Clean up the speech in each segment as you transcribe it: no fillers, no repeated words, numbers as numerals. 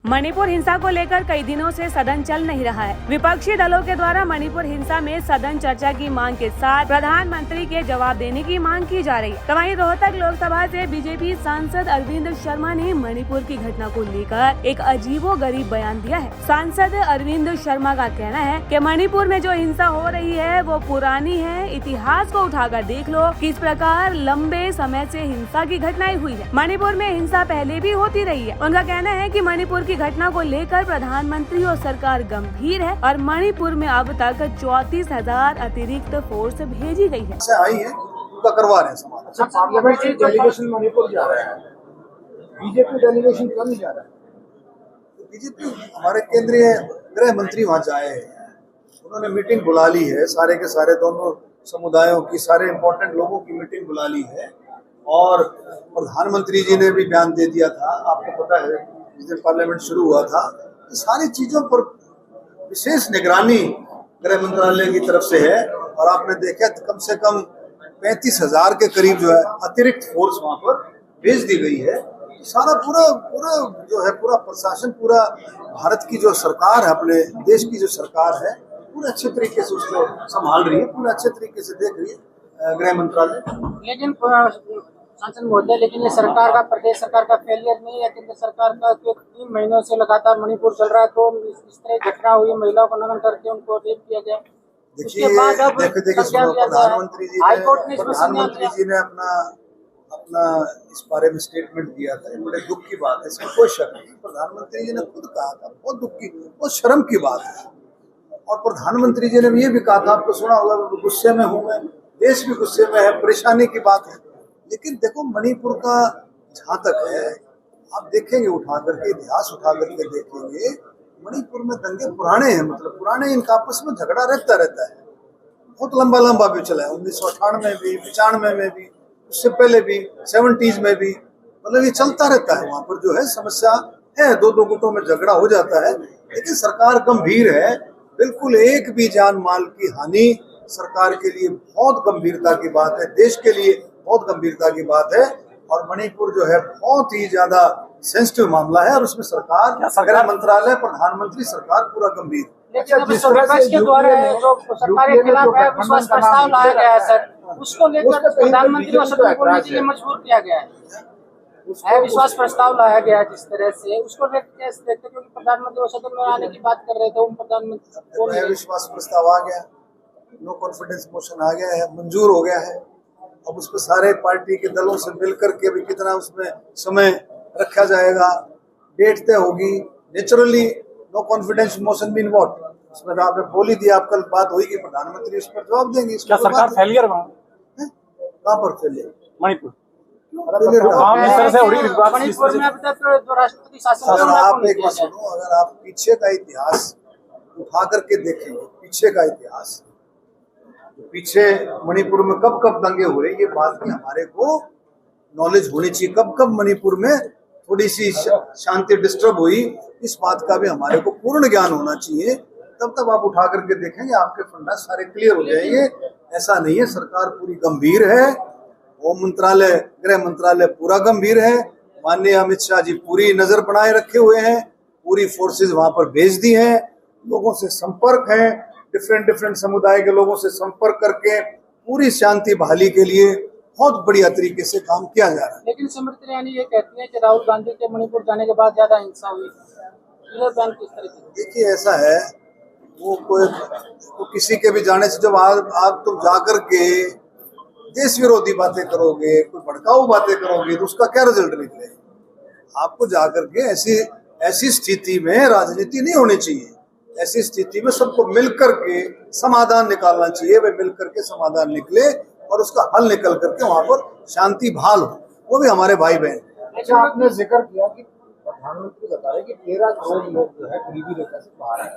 मणिपुर हिंसा को लेकर कई दिनों से सदन चल नहीं रहा है। विपक्षी दलों के द्वारा मणिपुर हिंसा में सदन चर्चा की मांग के साथ प्रधानमंत्री के जवाब देने की मांग की जा रही है। तो वहीं रोहतक लोकसभा से बीजेपी सांसद अरविंद शर्मा ने मणिपुर की घटना को लेकर एक अजीबोगरीब बयान दिया है। सांसद अरविंद शर्मा का कहना है कि मणिपुर में जो हिंसा हो रही है वो पुरानी है। इतिहास को उठाकर देख लो किस प्रकार लंबे समय से हिंसा की घटनाएं हुई है। मणिपुर में हिंसा पहले भी होती रही है। उनका कहना है कि मणिपुर की घटना को लेकर प्रधानमंत्री और सरकार गंभीर है और मणिपुर में अब तक 34,000 अतिरिक्त फोर्स भेजी गई है। आई है उनका करवा रहे हैं समाज। अच्छा, पार्लियामेंट से डेलीगेशन मणिपुर जा रहा है, बीजेपी डेलीगेशन क्यों नहीं जा रहा है? बीजेपी हमारे केंद्रीय गृह मंत्री वहाँ जाए हैं, उन्होंने मीटिंग बुला ली है, सारे के सारे दोनों समुदायों की, सारे इम्पोर्टेंट लोगों की मीटिंग बुला ली है। और प्रधानमंत्री जी ने भी बयान दे दिया था, आपको पता है जिस दिन पार्लियामेंट शुरू हुआ था, तो सारी चीजों पर विशेष निगरानी गृह मंत्रालय की तरफ से है। और आपने देखा कम से कम 35,000 के करीब जो है अतिरिक्त फोर्स वहाँ पर भेज दी गई है। सारा पूरा जो है पूरा प्रशासन, पूरा भारत की जो सरकार है, अपने देश की जो सरकार है, पूरे अच्छे तरीके से उसको संभाल रही है, पूरे अच्छे तरीके से देख रही है गृह मंत्रालय। लेकिन सांसद महोदय, लेकिन ये सरकार का, प्रदेश सरकार का फेलियर नहीं है। केंद्र सरकार का 3 महीनों से लगातार मणिपुर चल रहा है, तो इस तरह घटना हुई, महिलाओं को नमन करके उनको रेप किया गया। देखिए प्रधानमंत्री जी ने अपना इस बारे में स्टेटमेंट दिया था, बड़े दुख की बात है, इसमें कोई शक नहीं। प्रधानमंत्री जी ने खुद कहा था, बहुत दुख की, बहुत शर्म की बात है। और प्रधानमंत्री जी ने ये भी कहा था, आपको सुना होगा, गुस्से में हूँ मैं, देश भी गुस्से में है, परेशानी की बात है। लेकिन देखो मणिपुर का जहाँ तक है, आप देखेंगे उठा करके, इतिहास उठा करके देखेंगे, मणिपुर में दंगे पुराने हैं, मतलब पुराने, इनका आपस में झगड़ा रहता है, बहुत लंबा भी चला है। 1998 में भी, 95 में भी, उससे पहले भी, 70s में भी, मतलब ये चलता रहता है। वहाँ पर जो है समस्या है, दो गुटों में झगड़ा हो जाता है। लेकिन सरकार गंभीर है, बिल्कुल एक भी जान माल की हानि सरकार के लिए बहुत गंभीरता की बात है, देश के लिए बहुत गंभीरता की बात है। और मणिपुर जो है बहुत ही ज्यादा सेंसिटिव मामला है, और उसमें सरकार, गृह मंत्रालय, प्रधानमंत्री, सरकार पूरा गंभीर। लेकिन जिस तरह से द्वारा जो सरकार के खिलाफ है विश्वास प्रस्ताव लाया गया है सर, उसको लेकर प्रधानमंत्री और सदन को नीचे लिए मजबूर किया गया है। विश्वास प्रस्ताव लाया गया है जिस तरह से, उसको कैसे देखते हैं? क्योंकि प्रधानमंत्री और सदन में आने की बात कर रहे थे, उन प्रधानमंत्री विश्वास प्रस्ताव आ गया, नो कॉन्फिडेंस मोशन आ गया है, मंजूर हो गया है। अब उस पर सारे पार्टी के दलों से मिलकर के भी कितना उसमें समय रखा जाएगा, डेट तय होगी। Naturally no confidence motion mean what, उसमें आपने बोल ही दिया, आप कल बात होगी, प्रधानमंत्री उस पर जवाब देंगे। क्या सरकार फेलियर वहाँ? कहाँ पर फेलियर? मणिपुर मणिपुर में अब तक जो राष्ट्रपति शासन, अगर आप एक बात सुनो, अगर आप पीछे का इतिहास उठा करके देखेंगे, पीछे का इतिहास, पीछे मणिपुर में कब कब दंगे हुए, ये बात की हमारे को नॉलेज होनी चाहिए। कब कब मणिपुर में थोड़ी सी शांति डिस्टर्ब हुई, इस बात का भी हमारे को पूर्ण ज्ञान होना चाहिए। तब आप उठा करके देखेंगे, आपके फंडा सारे क्लियर हो जाएंगे। ऐसा नहीं है, सरकार पूरी गंभीर है, होम मंत्रालय, गृह मंत्रालय पूरा गंभीर है, माननीय अमित शाह जी पूरी नजर बनाए रखे हुए हैं, पूरी फोर्सेज वहां पर भेज दी हैं, लोगों से संपर्क है, डिफरेंट समुदाय के लोगों से संपर्क करके पूरी शांति बहाली के लिए बहुत बढ़िया तरीके से काम किया जा रहा है। लेकिन स्मृति ईरानी ये कहती है कि राहुल गांधी के मणिपुर जाने के बाद ज्यादा हिंसा हुई, ये बयान किस तरह से? देखिए ऐसा है, वो कोई किसी के भी जाने से, जब आप तुम जाकर के देश विरोधी बातें करोगे, कोई भड़काऊ बातें करोगे, तो उसका क्या रिजल्ट निकलेगा? आपको जाकर के ऐसी स्थिति में राजनीति नहीं होनी चाहिए। ऐसी स्थिति में सबको मिलकर के समाधान निकालना चाहिए, वे मिलकर के समाधान निकले और उसका हल निकल करके वहाँ पर शांति बहाल हो, वो भी हमारे भाई बहन। अच्छा, आपने जिक्र किया कि प्रधानमंत्री बता रहे कि 13 करोड़ लोग जो है गरीबी रेखा से बाहर है।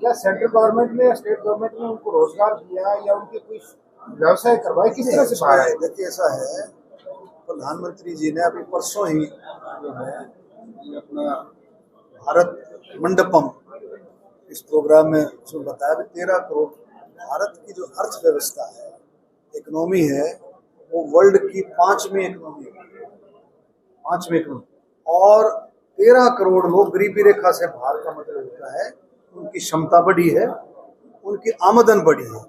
क्या सेंट्रल गवर्नमेंट ने या स्टेट गवर्नमेंट ने उनको रोजगार दिया या उनके कोई व्यवसाय करवाए, किस तरह से बाहर है? देखिए ऐसा है, प्रधानमंत्री जी ने अभी परसों ही जो है अपना भारत मंडपम इस प्रोग्राम में उसमें बताया कि 13 करोड़ भारत की जो अर्थव्यवस्था है, इकोनॉमी है, वो वर्ल्ड की 5वीं इकोनॉमी, और 13 करोड़ लोग गरीबी रेखा से बाहर का मतलब होता है उनकी क्षमता बढ़ी है, उनकी आमदन बढ़ी है।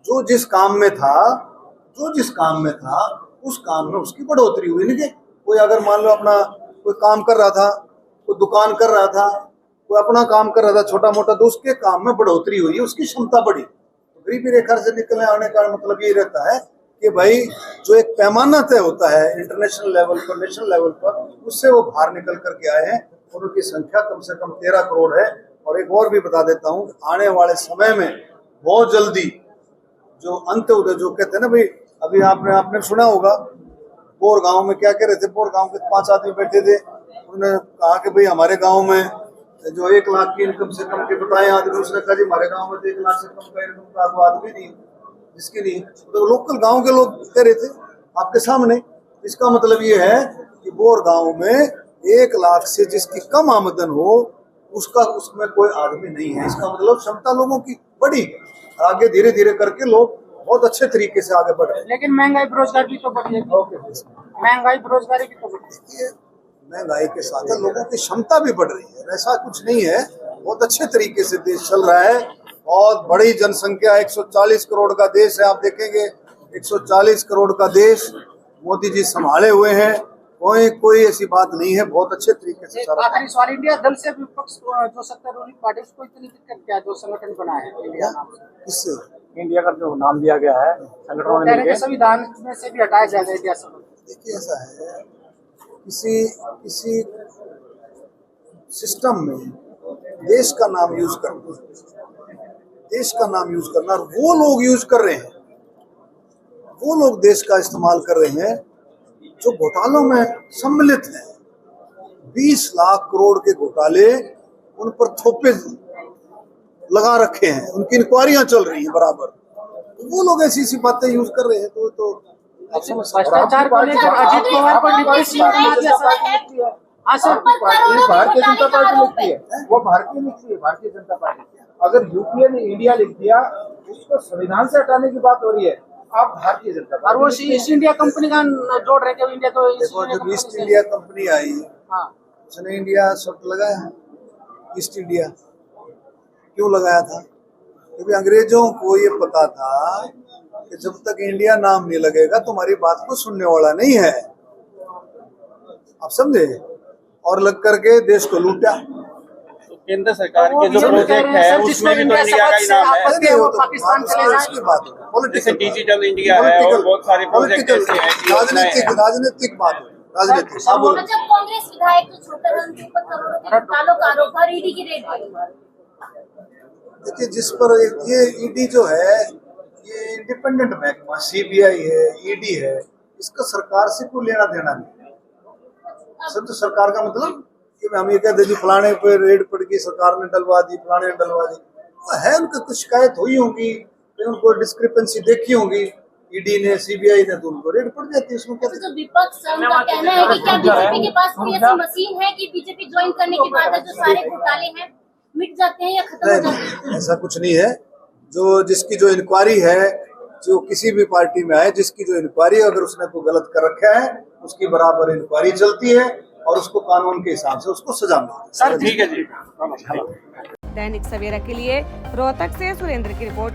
जो जिस काम में था उस काम में उसकी बढ़ोतरी हुई। नहीं कोई अगर मान लो अपना कोई काम कर रहा था, कोई दुकान कर रहा था, कोई अपना काम कर रहा था छोटा मोटा, तो उसके काम में बढ़ोतरी हुई, उसकी क्षमता बढ़ी। तो गरीबी रेखा से निकलने आने का मतलब ये रहता है कि भाई जो एक पैमाना तय होता है इंटरनेशनल लेवल पर, नेशनल लेवल पर, उससे वो बाहर निकल करके आए हैं और उनकी संख्या कम से कम 13 करोड़ है। और एक और भी बता देता हूँ, आने वाले समय में बहुत जल्दी जो अंत्योदय जो कहते हैं ना भाई, अभी आपने सुना होगा बोर गांव में क्या कह रहे थे, बोर गांव के 5 आदमी बैठे थे, उन्होंने कहा कि भाई हमारे गांव में जो 1 लाख की इनकम से कम के बताए आदमी, उसने कहा जी हमारे गांव में तो 1 लाख से कम का इनकम का वो आदमी नहीं, जिसके लिए तो लोकल गांव के लोग कह रहे थे आपके सामने। इसका मतलब ये है कि बोर गांव में 1 लाख से जिसकी कम आमदन हो उसमें कोई आदमी नहीं है। इसका मतलब क्षमता लोगों की बढ़ी, आगे धीरे धीरे करके लोग बहुत अच्छे तरीके से आगे बढ़ रहे हैं। लेकिन महंगाई बेरोजगार भी तो बढ़ी है। महंगाई बेरोजगारी भी तो बढ़ी है। महंगाई के साथ लोगों की क्षमता भी बढ़ रही है, ऐसा कुछ नहीं है, बहुत अच्छे तरीके से देश चल रहा है। बहुत बड़ी जनसंख्या, 140 करोड़ का देश है। आप देखेंगे 140 करोड़ का देश मोदी जी संभाले हुए हैं, कोई ऐसी बात नहीं है, बहुत अच्छे तरीके से सारा। आखिरी सवाल, इंडिया दल से विपक्ष जो सत्तारूढ़ पार्टी, उसको इतनी दिक्कत क्या जो संगठन बना है इंडिया नाम से? किससे? इंडिया का जो नाम दिया गया है संगठनों ने, संविधान में से भी हटाया जाएगा इंडिया से। देखिए ऐसा है, किसी सिस्टम में देश का नाम यूज करना, और वो लोग यूज कर रहे हैं, वो लोग देश का इस्तेमाल कर रहे हैं जो घोटालों में सम्मिलित हैं। 20 लाख करोड़ के घोटाले उन पर थोपे लगा रखे हैं, उनकी इंक्वायरियां चल रही हैं बराबर, वो लोग ऐसी बातें यूज कर रहे हैं। तो भ्रष्टाचार को लेकर अजीत पवार पर भारतीय जनता पार्टी लिखती है, वो भारतीय लिखती है, भारतीय जनता पार्टी। अगर यूपीए ने इंडिया लिख दिया, उसको संविधान से हटाने की बात हो रही है, आप भारतीय जनता पार्टी। और वो ईस्ट इंडिया कंपनी का जोड़ रहे थे इंडिया, तो देखो जब ईस्ट इंडिया कंपनी आई, उसने इंडिया शब्द लगाया, ईस्ट इंडिया क्यों लगाया था? क्योंकि अंग्रेजों को ये पता था कि जब तक इंडिया नाम नहीं लगेगा तुम्हारी बात को सुनने वाला नहीं है। आप समझे? और लग करके देश को लूटा। तो केंद्र सरकार के जो प्रोजेक्ट है उसमें भी तो इंडिया का ही नाम है। पाकिस्तान उसकी बात है, जैसे डिजिटल इंडिया है और बहुत सारे प्रोजेक्ट ऐसे हैं, राजनीतिक बात है, राजनीतिक। जब कांग्रेस विधायक जो छोटे रंग के ऊपर करोड़ों के घोटालों का आरोप है, ईडी की रेड पर। देखिए जिस पर ये ईडी जो है, ये इंडिपेंडेंट महकमा, सीबीआई है, ईडी है, इसका सरकार से कोई लेना देना नहीं। सब तो सरकार का मतलब कि हम ये कहते हैं फलाने पे रेड पड़ गई, सरकार ने डलवा दी, फलाने ने डलवा दी, तो है उनकी कुछ शिकायत हुई होगी, उनको डिस्क्रिपेंसी देखी होगी ईडी ने, सीबीआई ने, तो उनको रेड पड़ जाती है। उसमें क्या तो विपक्ष का कहना है कि क्या बीजेपी के पास कोई ऐसी मशीन है कि बीजेपी ज्वाइन करने के बाद जो सारे घोटाले हैं मिट जाते हैं या खत्म हो जाते हैं? ऐसा कुछ नहीं है। जिसकी जो इंक्वायरी है, जो किसी भी पार्टी में आए, जिसकी जो इंक्वायरी अगर उसने कोई गलत कर रखा है, उसकी बराबर इंक्वायरी चलती है और उसको कानून के हिसाब से उसको सजा मिलती है। सर ठीक है जी। दैनिक सवेरा के लिए रोहतक से सुरेंद्र की रिपोर्ट।